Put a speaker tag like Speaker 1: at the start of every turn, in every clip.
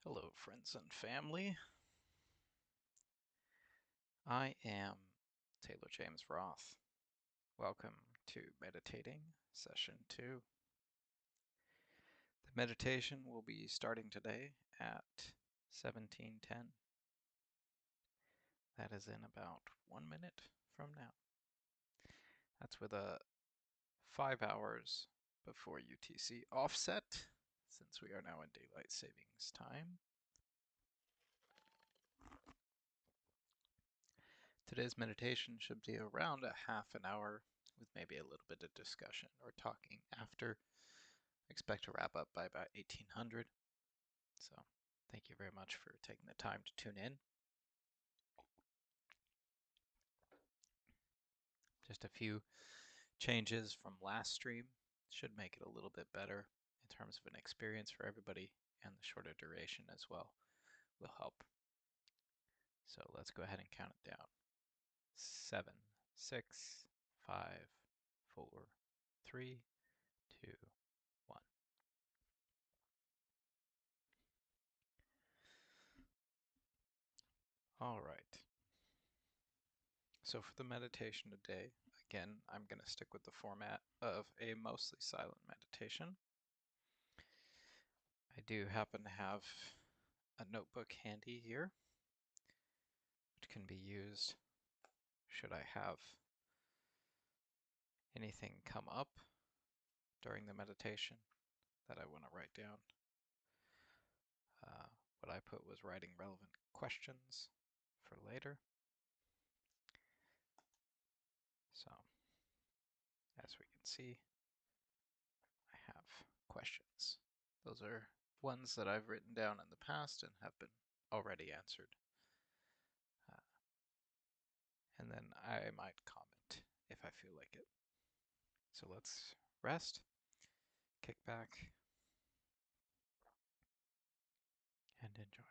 Speaker 1: Hello, friends and family. I am Taylor James Roth. Welcome to Meditating Session 2. The meditation will be starting today at 17:10. That is in about 1 minute from now. That's with a 5 hours before UTC offset, since we are now in daylight savings time. Today's meditation should be around a half an hour with maybe a little bit of discussion or talking after. Expect to wrap up by about 1800. So thank you very much for taking the time to tune in. Just a few changes from last stream should make it a little bit better in terms of an experience for everybody, and the shorter duration as well will help. So let's go ahead and count it down. 7, 6, 5, 4, 3, 2, 1. All right. So for the meditation today, again, I'm going to stick with the format of a mostly silent meditation. I do happen to have a notebook handy here, which can be used should I have anything come up during the meditation that I want to write down. What I put was writing relevant questions for later. So, as we can see, I have questions. Those are ones that I've written down in the past and have been already answered. And then I might comment if I feel like it. So let's rest, kick back, and enjoy.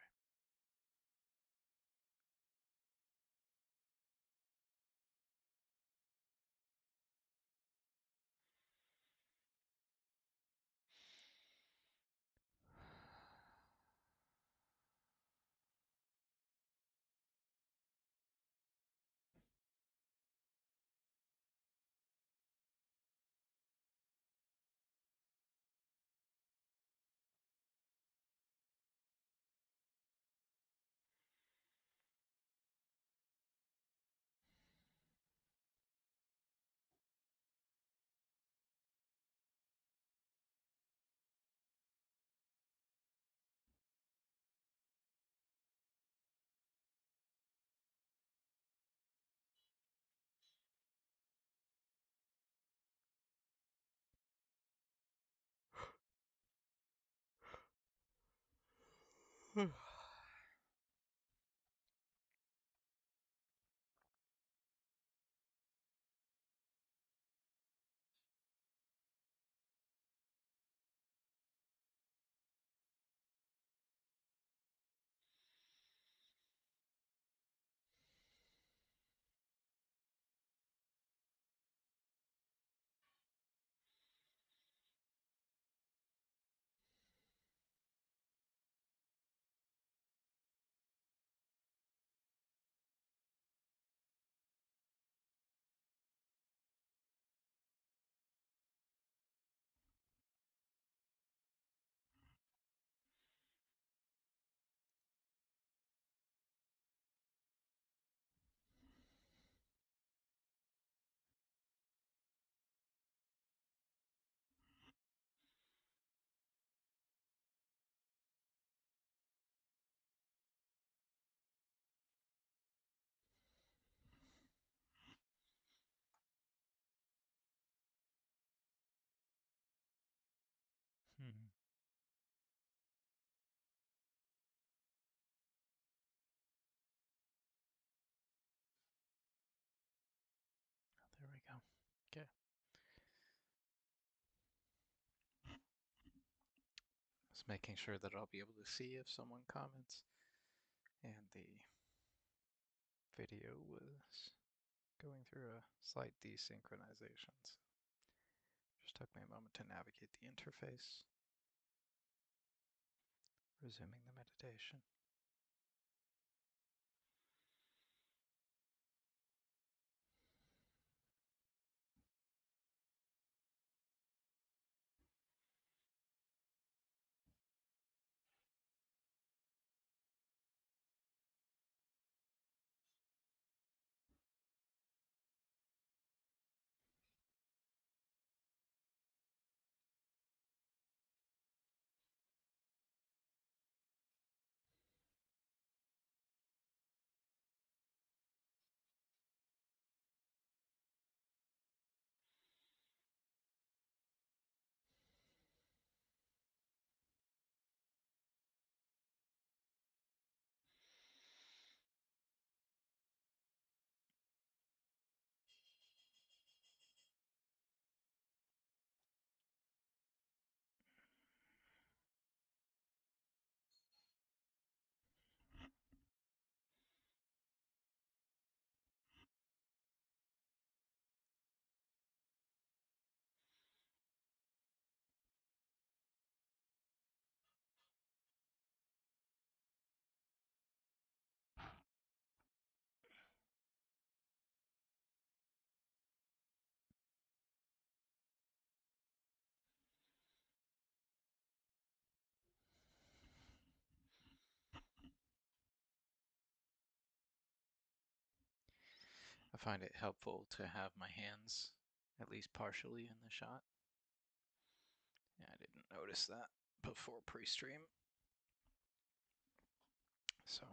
Speaker 1: Hmm. There we go. Okay. Just making sure that I'll be able to see if someone comments. And the video was going through a slight desynchronization. So just took me a moment to navigate the interface. Resuming the meditation. I find it helpful to have my hands at least partially in the shot. Yeah, I didn't notice that before pre-stream. So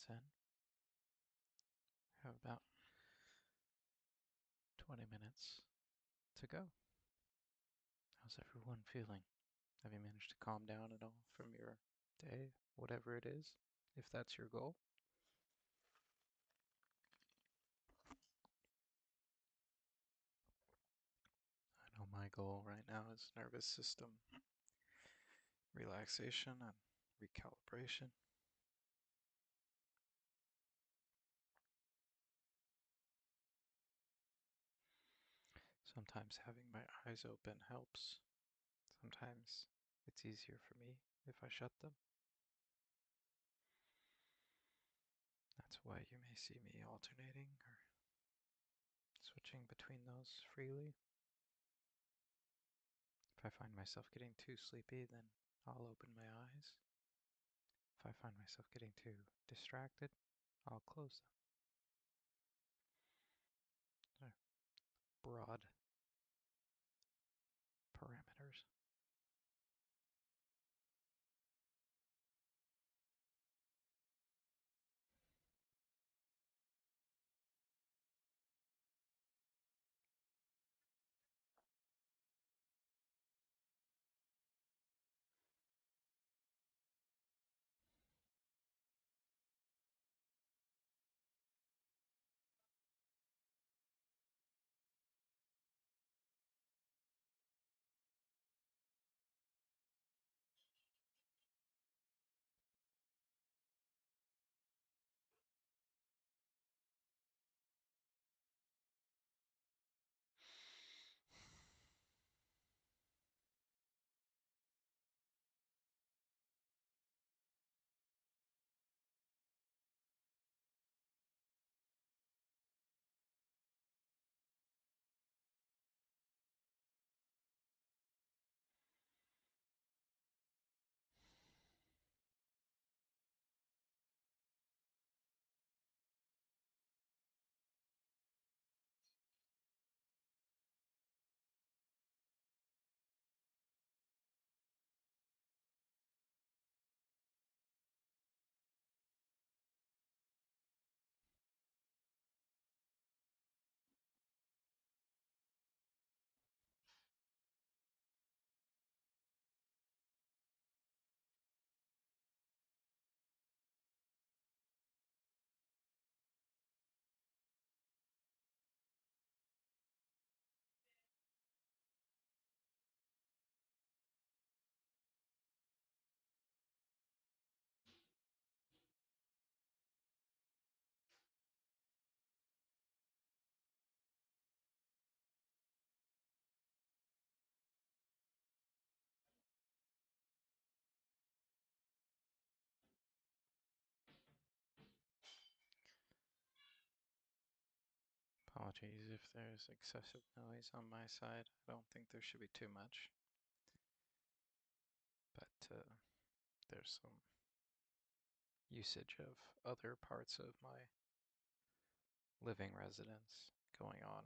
Speaker 1: minutes in. We have about 20 minutes to go. How's everyone feeling? Have you managed to calm down at all from your day, whatever it is, if that's your goal? I know my goal right now is nervous system relaxation and recalibration. Sometimes having my eyes open helps. Sometimes it's easier for me if I shut them. That's why you may see me alternating or switching between those freely. If I find myself getting too sleepy, then I'll open my eyes. If I find myself getting too distracted, I'll close them. They're broad parameters. Apologies if there's excessive noise on my side. I don't think there should be too much. But there's some usage of other parts of my living residence going on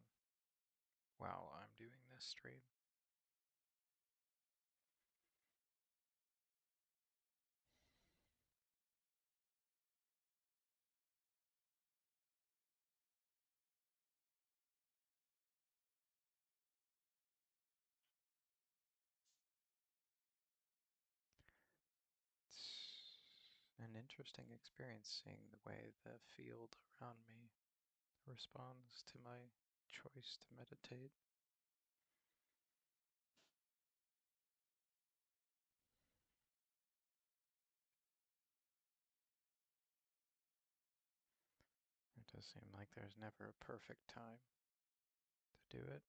Speaker 1: while I'm doing this stream. It's an interesting experience seeing the way the field around me responds to my choice to meditate. It does seem like there's never a perfect time to do it.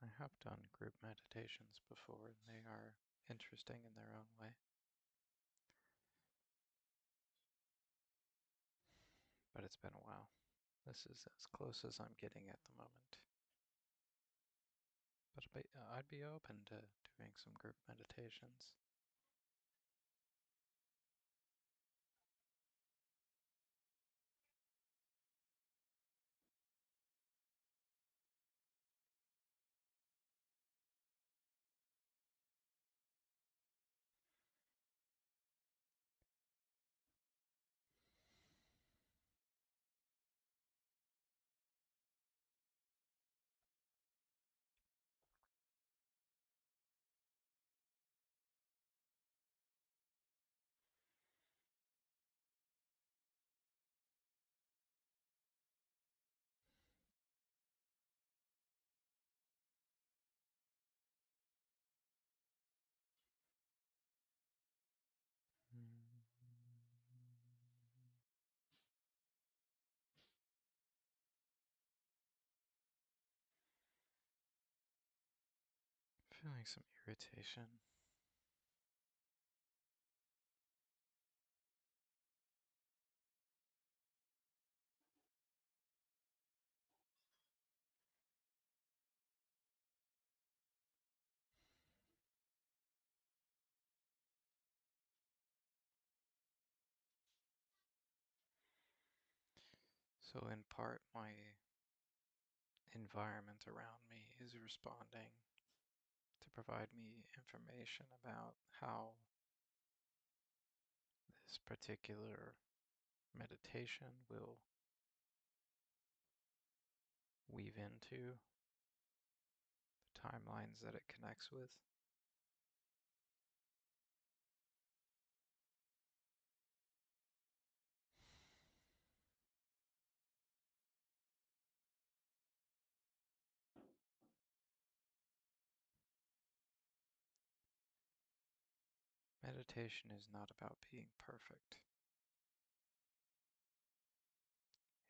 Speaker 1: I have done group meditations before, and they are interesting in their own way. But it's been a while. This is as close as I'm getting at the moment. But I'd be open to doing some group meditations. Feeling some irritation. So in part, my environment around me is responding to provide me information about how this particular meditation will weave into the timelines that it connects with. Meditation is not about being perfect.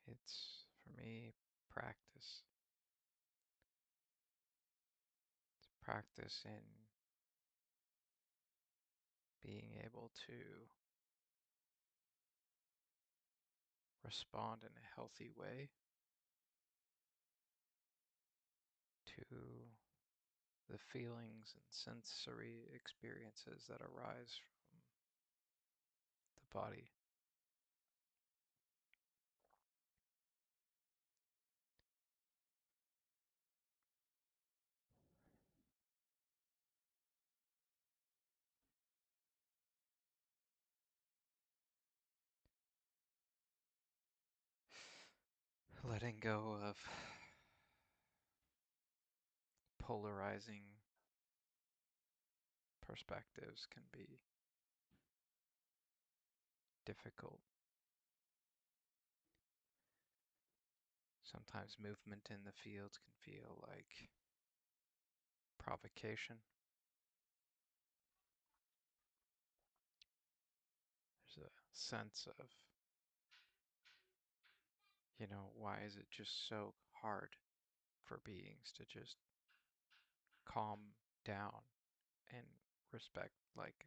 Speaker 1: It's, for me, practice. It's practice in being able to respond in a healthy way to the feelings and sensory experiences that arise from the body. Letting go of polarizing perspectives can be difficult. Sometimes movement in the field can feel like provocation. There's a sense of, why is it just so hard for beings to just calm down and respect, like,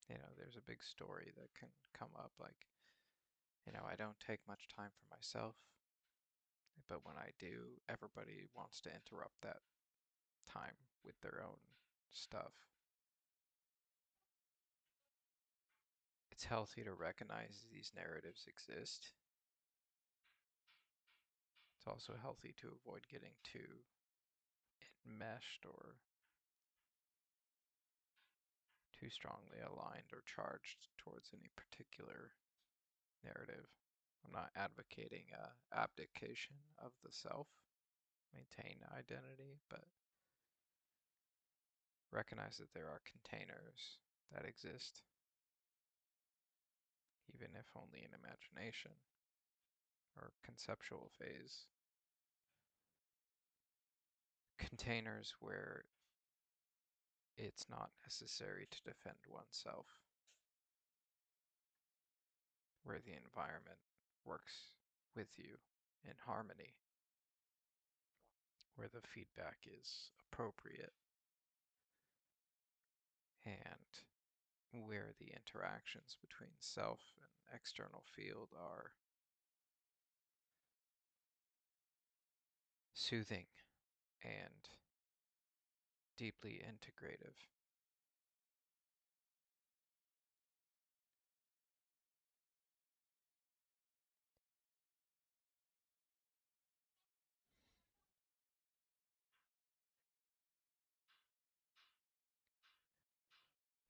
Speaker 1: there's a big story that can come up, like, I don't take much time for myself, but when I do, everybody wants to interrupt that time with their own stuff. It's healthy to recognize these narratives exist. It's also healthy to avoid getting too enmeshed or too strongly aligned or charged towards any particular narrative. I'm not advocating abdication of the self, maintain identity, but recognize that there are containers that exist, even if only in imagination or conceptual phase. Containers where it's not necessary to defend oneself, where the environment works with you in harmony, where the feedback is appropriate, and where the interactions between self and external field are soothing and deeply integrative.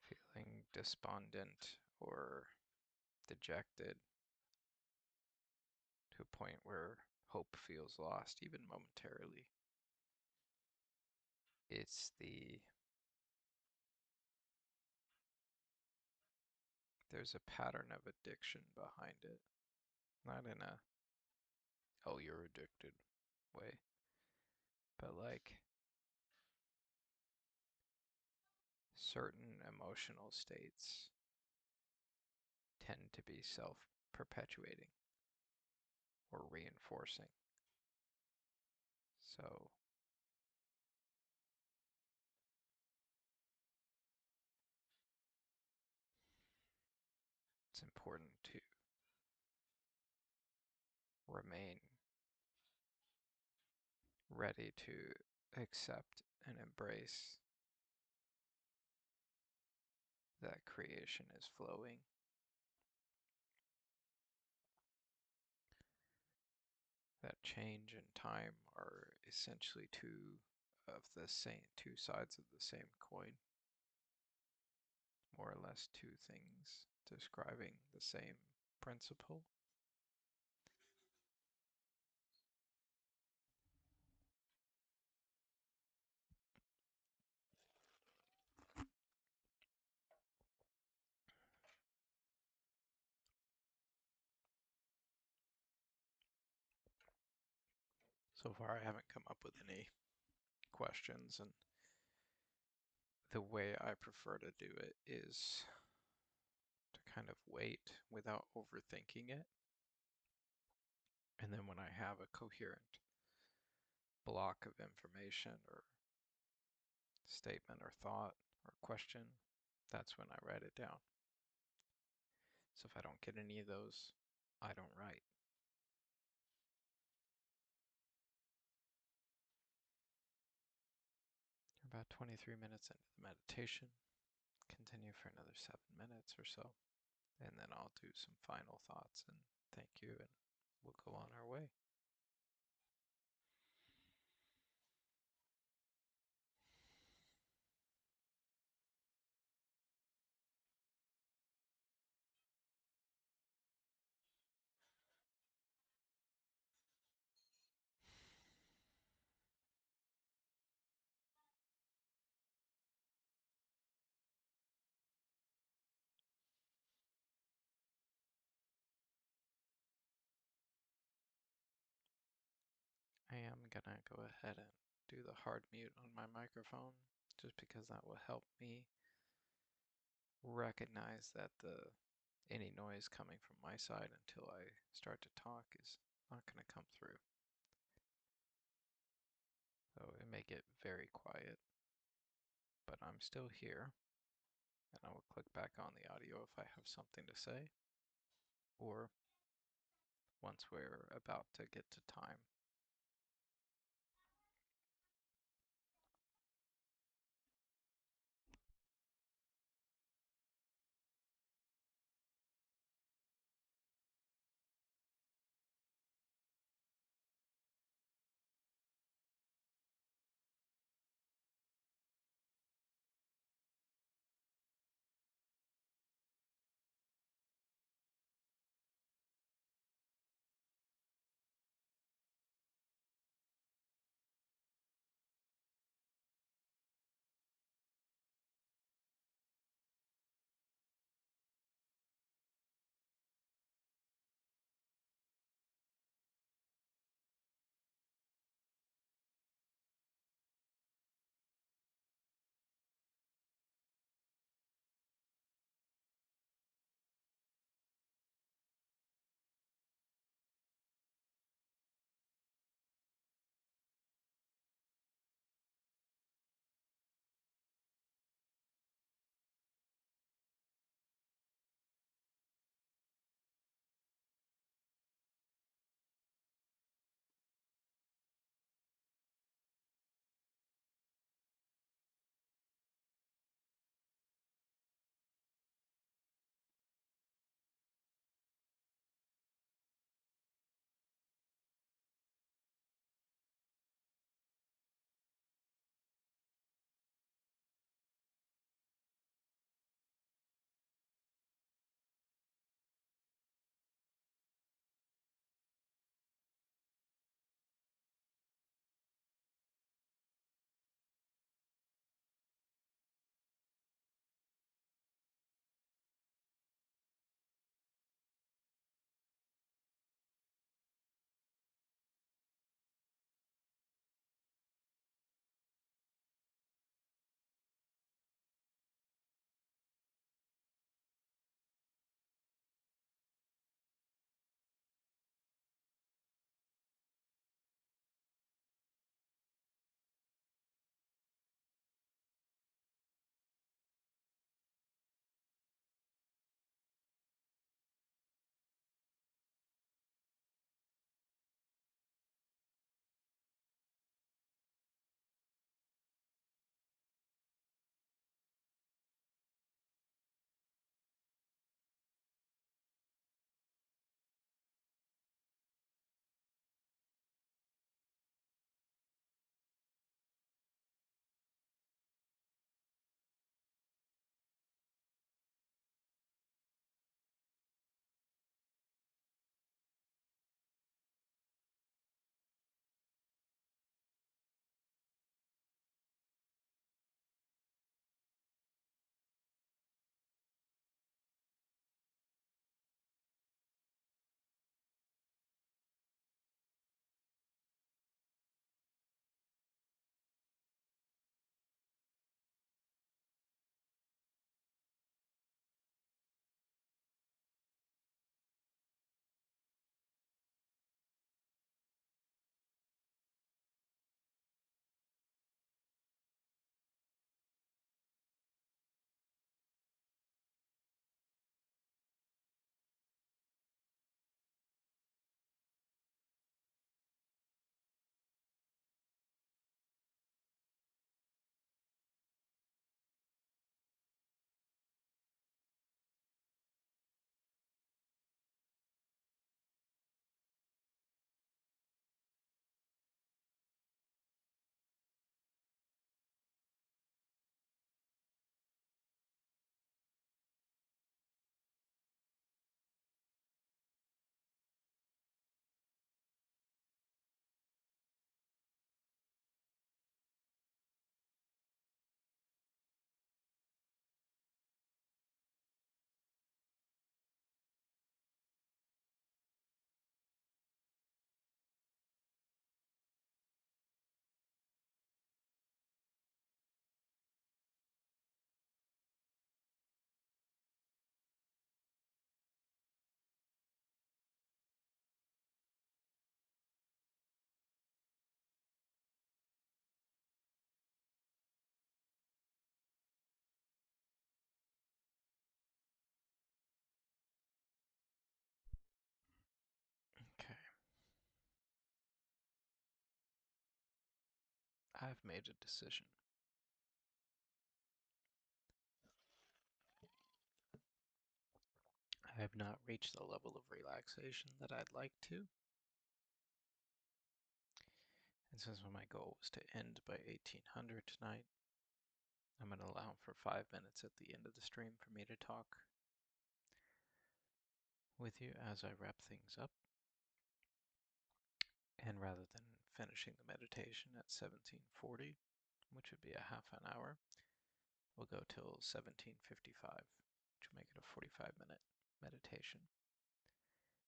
Speaker 1: Feeling despondent or dejected to a point where hope feels lost, even momentarily. There's a pattern of addiction behind it. Not in a, oh, you're addicted way, but like certain emotional states tend to be self perpetuating or reinforcing. So to remain ready to accept and embrace that creation is flowing. That change and time are essentially two sides of the same coin. More or less two things describing the same principle. So far, I haven't come up with any questions, and the way I prefer to do it is to kind of wait without overthinking it. And then when I have a coherent block of information or statement or thought or question, that's when I write it down. So if I don't get any of those, I don't write. About 23 minutes into the meditation, continue for another 7 minutes or so, and then I'll do some final thoughts and thank you, and we'll go on our way. I am gonna go ahead and do the hard mute on my microphone, just because that will help me recognize that any noise coming from my side until I start to talk is not going to come through. So it may get very quiet, but I'm still here, and I will click back on the audio if I have something to say, or once we're about to get to time. I've made a decision. I have not reached the level of relaxation that I'd like to. And since my goal was to end by 1800 tonight, I'm going to allow for 5 minutes at the end of the stream for me to talk with you as I wrap things up. And rather than finishing the meditation at 1740, which would be a half an hour, we'll go till 1755, which will make it a 45-minute meditation.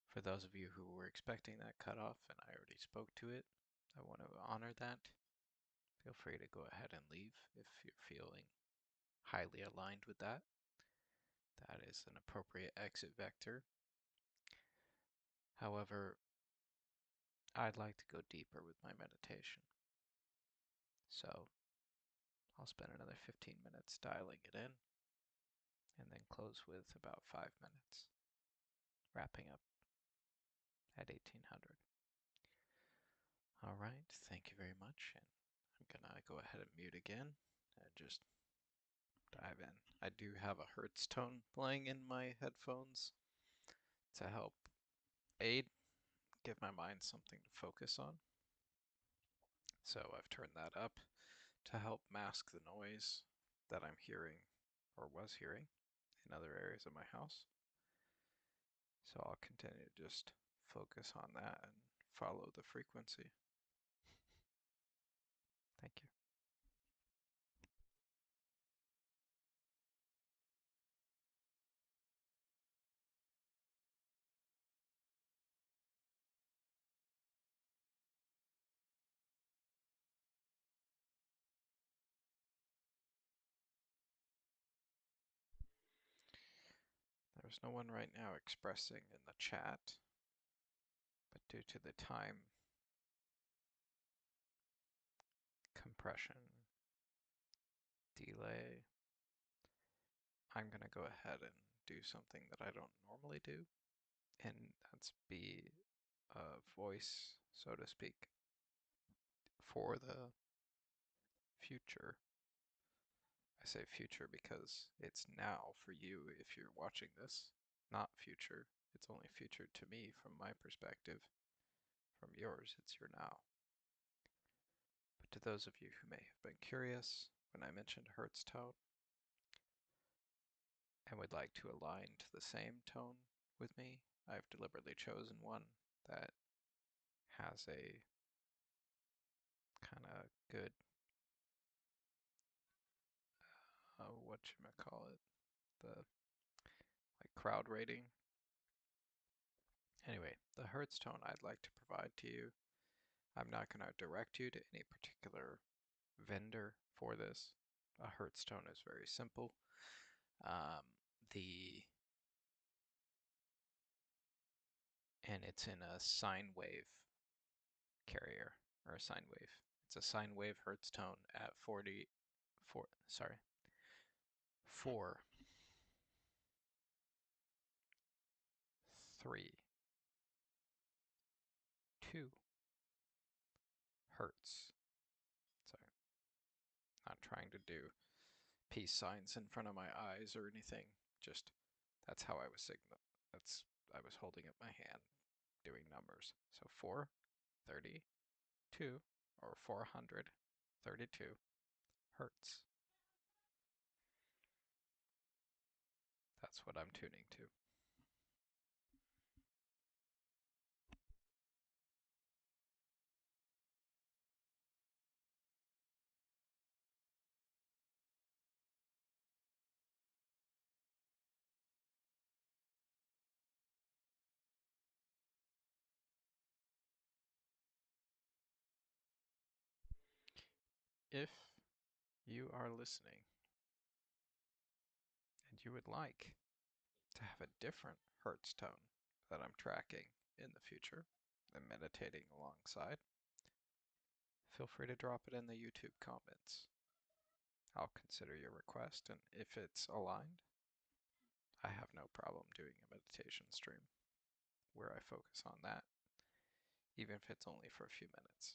Speaker 1: For those of you who were expecting that cutoff and I already spoke to it, I want to honor that. Feel free to go ahead and leave if you're feeling highly aligned with that. That is an appropriate exit vector. However, I'd like to go deeper with my meditation. So I'll spend another 15 minutes dialing it in and then close with about 5 minutes, wrapping up at 1800. All right, thank you very much. And I'm gonna go ahead and mute again and just dive in. I do have a Hertz tone playing in my headphones to help aid, give my mind something to focus on. So I've turned that up to help mask the noise that I'm hearing or was hearing in other areas of my house. So I'll continue to just focus on that and follow the frequency. Thank you. There's no one right now expressing in the chat, but due to the time compression delay, I'm going to go ahead and do something that I don't normally do, and that's be a voice, so to speak, for the future. I say future because it's now for you if you're watching this, not future. It's only future to me from my perspective. From yours, it's your now. But to those of you who may have been curious when I mentioned Hertz tone and would like to align to the same tone with me, I've deliberately chosen one that has a kind of good, whatchamacallit, the like crowd rating. Anyway, the Hertz tone I'd like to provide to you, I'm not going to direct you to any particular vendor for this. A Hertz tone is very simple. Um, and it's in a sine wave carrier, or a sine wave. It's a sine wave Hertz tone at 4, 3, 2 Hertz. Sorry, not trying to do peace signs in front of my eyes or anything. Just that's how I was I was holding up my hand doing numbers. So 432 or 432 Hertz. That's what I'm tuning to. If you are listening and you would like to have a different Hertz tone that I'm tracking in the future and meditating alongside, feel free to drop it in the YouTube comments. I'll consider your request, and if it's aligned, I have no problem doing a meditation stream where I focus on that, even if it's only for a few minutes.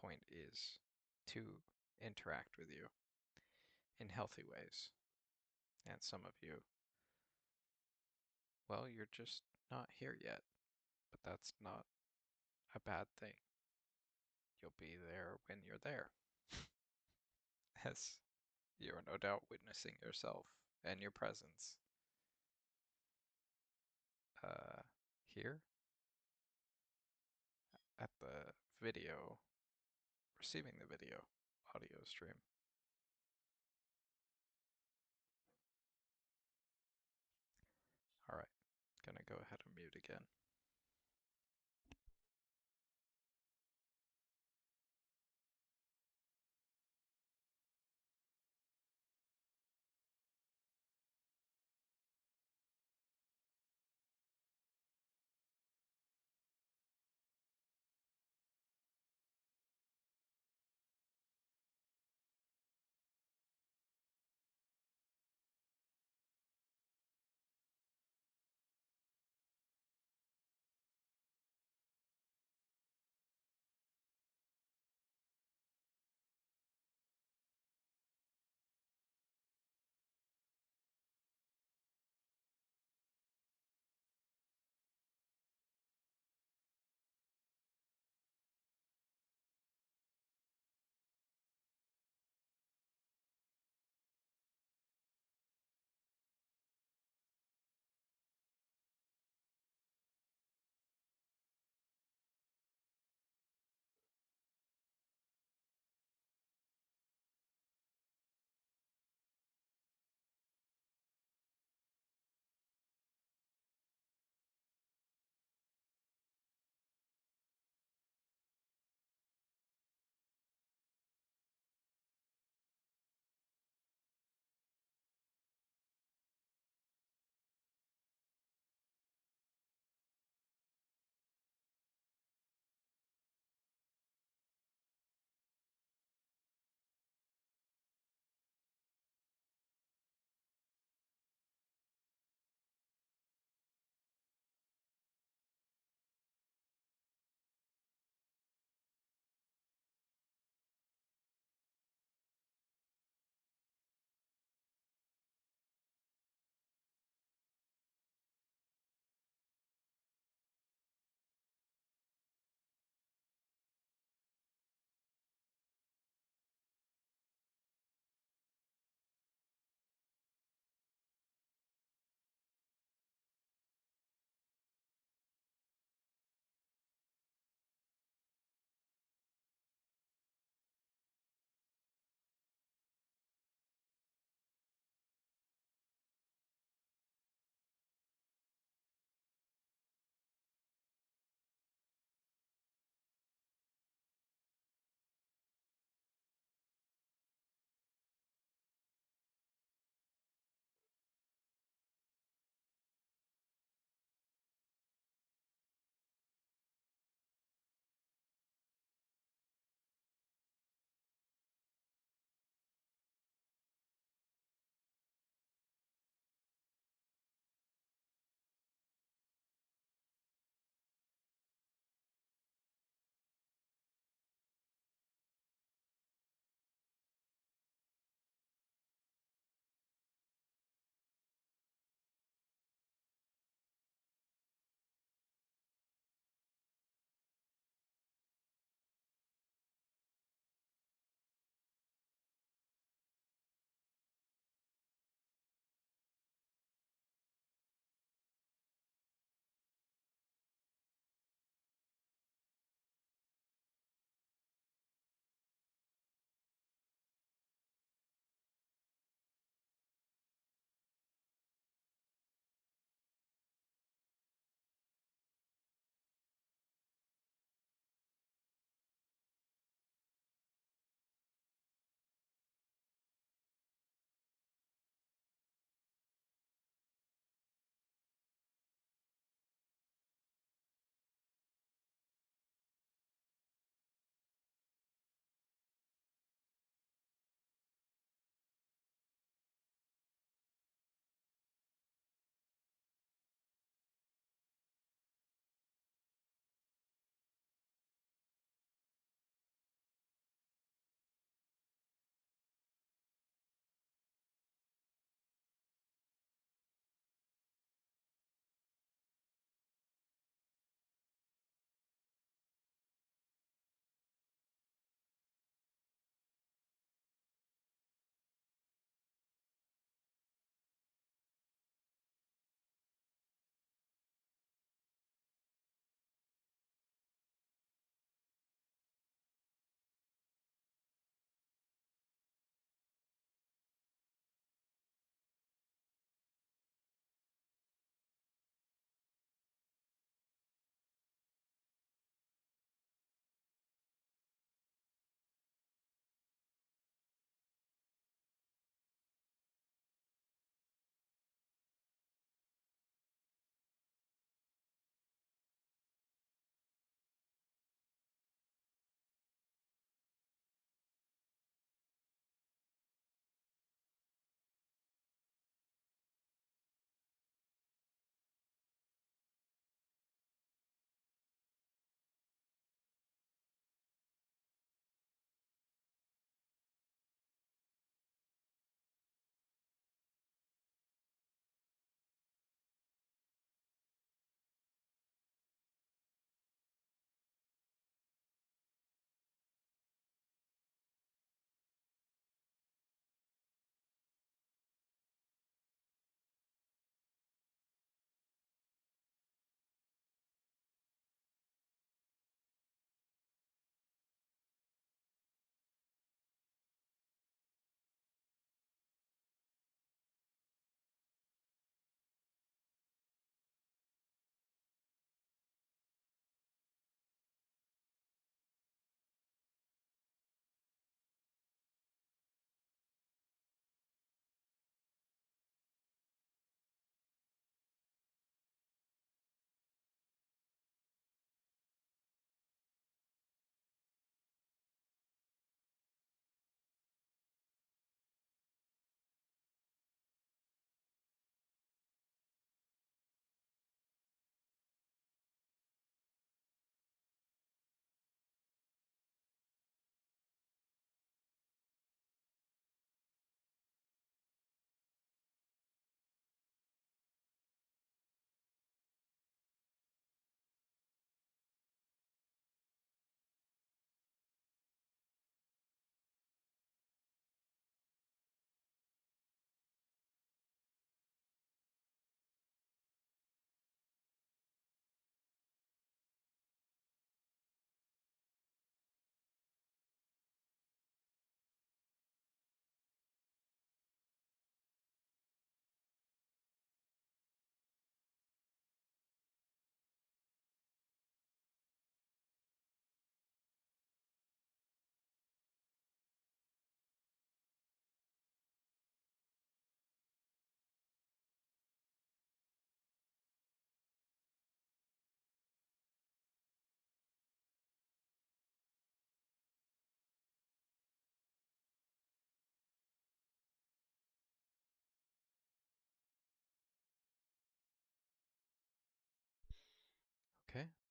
Speaker 1: point is to interact with you in healthy ways. And some of you, well, you're just not here yet, but that's not a bad thing. You'll be there when you're there, as you are no doubt witnessing yourself and your presence here at the video, receiving the video audio stream. All right, gonna go ahead and mute again.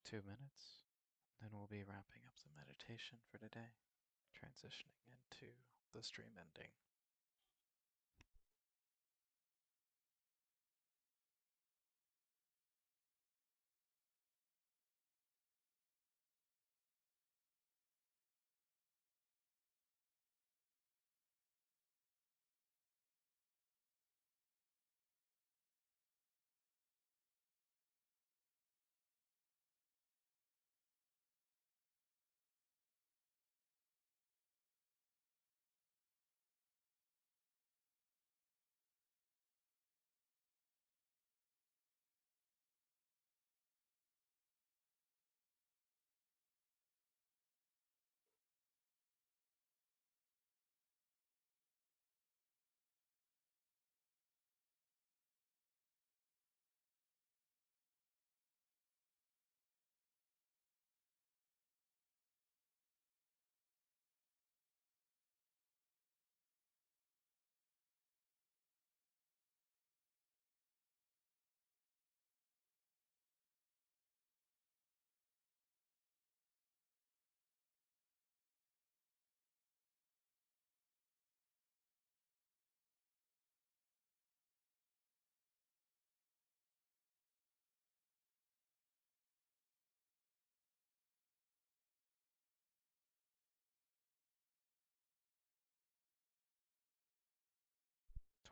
Speaker 1: 2 minutes. Then we'll be wrapping up the meditation for today, transitioning into the stream ending.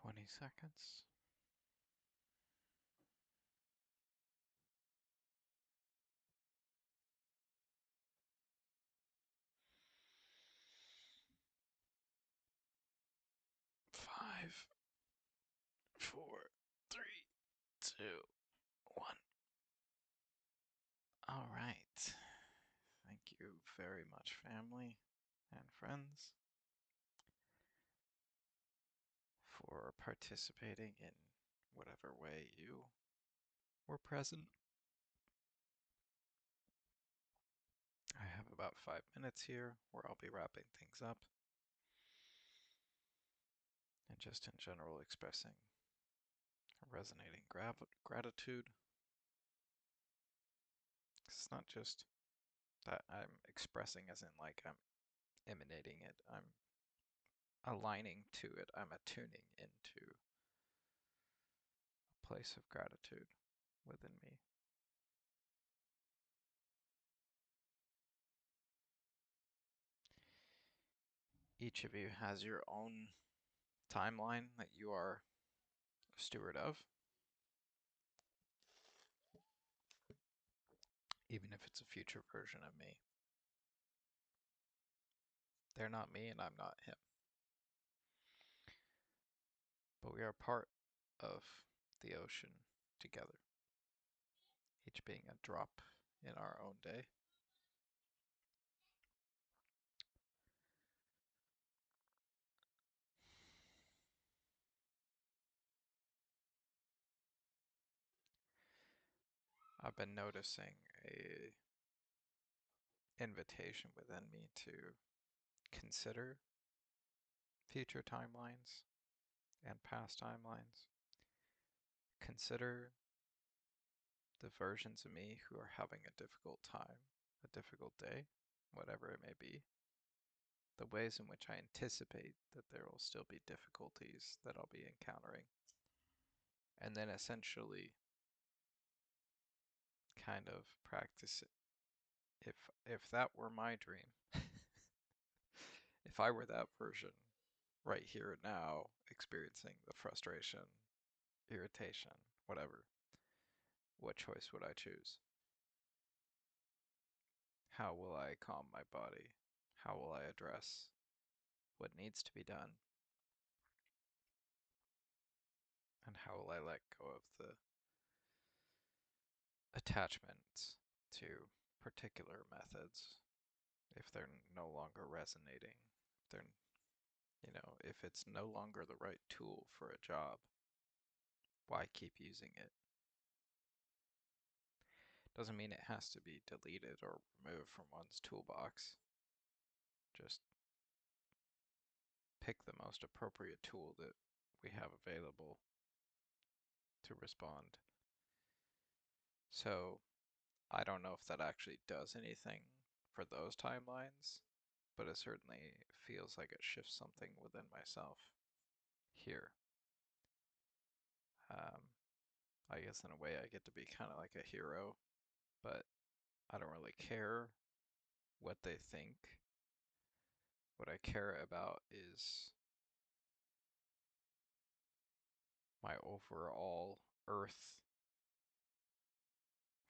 Speaker 1: Twenty seconds. 5, 4, 3, 2, 1. All right. Thank you very much, family and friends, for participating in whatever way you were present. I have about 5 minutes here where I'll be wrapping things up and just in general expressing a resonating gratitude. It's not just that I'm expressing as in like I'm emanating it, I'm aligning to it, I'm attuning into a place of gratitude within me. Each of you has your own timeline that you are a steward of, even if it's a future version of me. They're not me and I'm not him. But we are part of the ocean together, each being a drop in our own day. I've been noticing a invitation within me to consider future timelines and past timelines. Consider the versions of me who are having a difficult time, a difficult day, whatever it may be. The ways in which I anticipate that there will still be difficulties that I'll be encountering. And then essentially kind of practice it. If that were my dream, if I were that version right here and now, experiencing the frustration, irritation, whatever, what choice would I choose? How will I calm my body? How will I address what needs to be done? And how will I let go of the attachments to particular methods if they're no longer resonating? If they're, if it's no longer the right tool for a job, why keep using it? Doesn't mean it has to be deleted or removed from one's toolbox. Just pick the most appropriate tool that we have available to respond. So I don't know if that actually does anything for those timelines, but it certainly feels like it shifts something within myself here. Um, I guess in a way I get to be kind of like a hero, but I don't really care what they think. What I care about is my overall Earth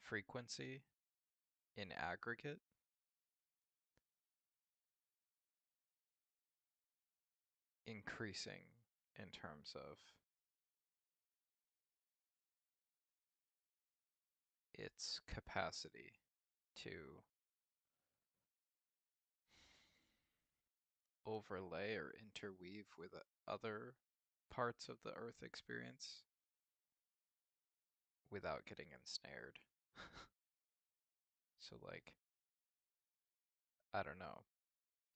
Speaker 1: frequency in aggregate increasing in terms of its capacity to overlay or interweave with other parts of the Earth experience without getting ensnared. So, like, I don't know.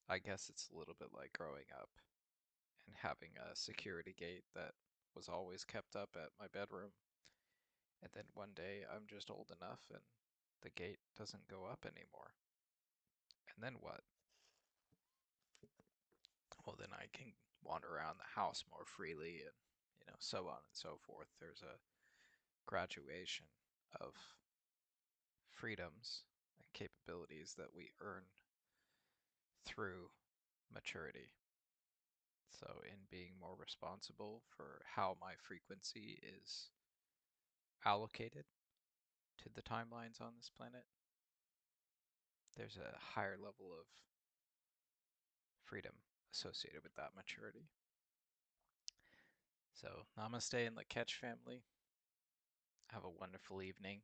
Speaker 1: I guess it's a little bit like growing up and having a security gate that was always kept up at my bedroom. And then one day I'm just old enough and the gate doesn't go up anymore. And then what? Well, then I can wander around the house more freely and, so on and so forth. There's a graduation of freedoms and capabilities that we earn through maturity. So, in being more responsible for how my frequency is allocated to the timelines on this planet, there's a higher level of freedom associated with that maturity. So, namaste and the Catch family. Have a wonderful evening.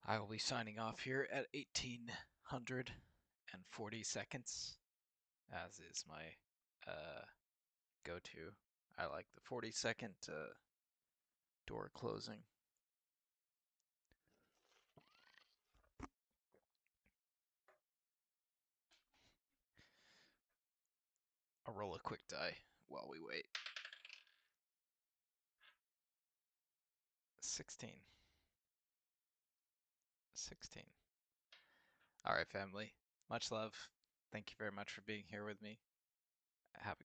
Speaker 1: I will be signing off here at 1840 seconds, as is my go-to. I like the 40-second door closing. I'll roll a quick die while we wait. 16. 16. All right, family. Much love. Thank you very much for being here with me. Have a